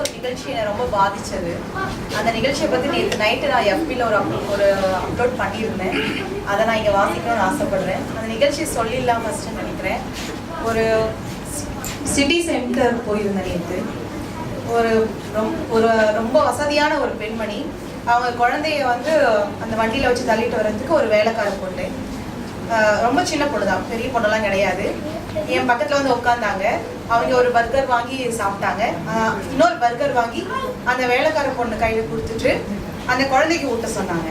ஒரு நிகழ்ச்சி என்னை ரொம்ப பாதிச்சது. அந்த நிகழ்ச்சியை பற்றி நேற்று நைட்டு நான் எஃபியில் ஒரு அப்லோட் பண்ணியிருந்தேன். அதை நான் இங்கே வாசிக்கணும்னு ஆசைப்படுறேன். அந்த நிகழ்ச்சியை சொல்லிடலாம் ஃபஸ்ட்டு நினைக்கிறேன். ஒரு சிட்டி சென்டர் போயிருந்தேன் நேற்று. ஒரு ரொம்ப வசதியான ஒரு பெண்மணி, அவங்க குழந்தைய வந்து அந்த வண்டியில் வச்சு தள்ளிட்டு வர்றதுக்கு ஒரு வேலைக்கார பொண்ணு, ரொம்ப சின்ன பொண்ணு தான், பெரிய பொண்ணெல்லாம் கிடையாது. என் பக்கத்தில் வந்து உட்காந்தாங்க. அவங்க ஒரு பர்கர் வாங்கி சாப்பிட்டாங்க. இன்னொரு பர்கர் வாங்கி அந்த வேலைக்கார பொண்ணு கையில் கொடுத்துட்டு அந்த குழந்தைக்கு ஊட்ட சொன்னாங்க.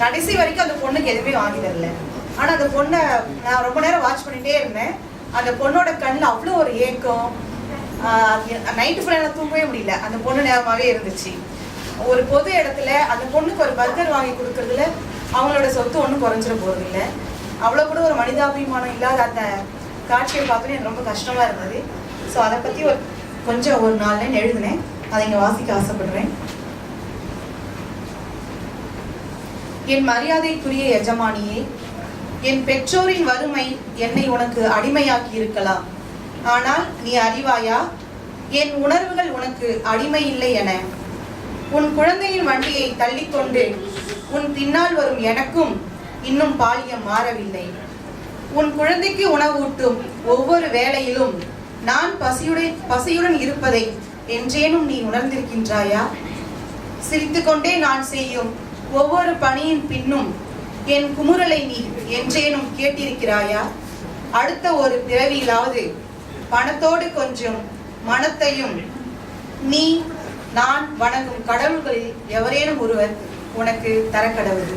கடைசி வரைக்கும் அந்த பொண்ணுக்கு எதுவுமே வாங்கி தரல. ஆனால் அந்த பொண்ணை நான் ரொம்ப நேரம் வாட்ச் பண்ணிகிட்டே இருந்தேன். அந்த பொண்ணோட கண்ணில் அவ்வளோ ஒரு ஏக்கம். நைட்டு ஃபுல்லாக தூங்கவே முடியல. அந்த பொண்ணு நேரமாகவே இருந்துச்சு. ஒரு பொது இடத்துல அந்த பொண்ணுக்கு ஒரு பர்கர் வாங்கி கொடுக்கறதுல அவங்களோட சொத்து ஒன்றும் குறைஞ்சிட போகிறதில்லை. அவ்வளோ கூட ஒரு மனிதாபிமானம் இல்லாத அந்த காட்சியை பார்த்தோன்னே எனக்கு ரொம்ப கஷ்டமாக இருந்தது. ஸோ அதை பற்றி ஒரு 4 லைன் எழுதினேன். அதை இங்கே வாசிக்க ஆசைப்படுறேன். என் மரியாதைக்குரிய எஜமானியே, என் பெற்றோரின் வறுமை என்னை உனக்கு அடிமையாக்கி இருக்கலாம். ஆனால் நீ அறிவாயா, என் உணர்வுகள் உனக்கு அடிமை இல்லை என. உன் குழந்தையின் வண்டியை தள்ளிக்கொண்டு உன் பின்னால் வரும் எனக்கும் இன்னும் பாலியம் மாறவில்லை. உன் குழந்தைக்கு உணவூட்டும் ஒவ்வொரு வேளையிலும் நான் பசியுடன் இருப்பதை என்றேனும் நீ உணர்ந்திருக்கின்றாயா? சிரித்துக்கொண்டே நான் செய்யும் ஒவ்வொரு பணியின் பின்னும் என் குமுறலை நீ என்றேனும் கேட்டிருக்கிறாயா? அடுத்த ஒரு பிறவியிலாவது பணத்தோடு கொஞ்சம் மனத்தையும் நீ நான் வணங்கும் கடவுள்களில் எவரேனும் ஒருவர் உனக்கு தர கடவுள்.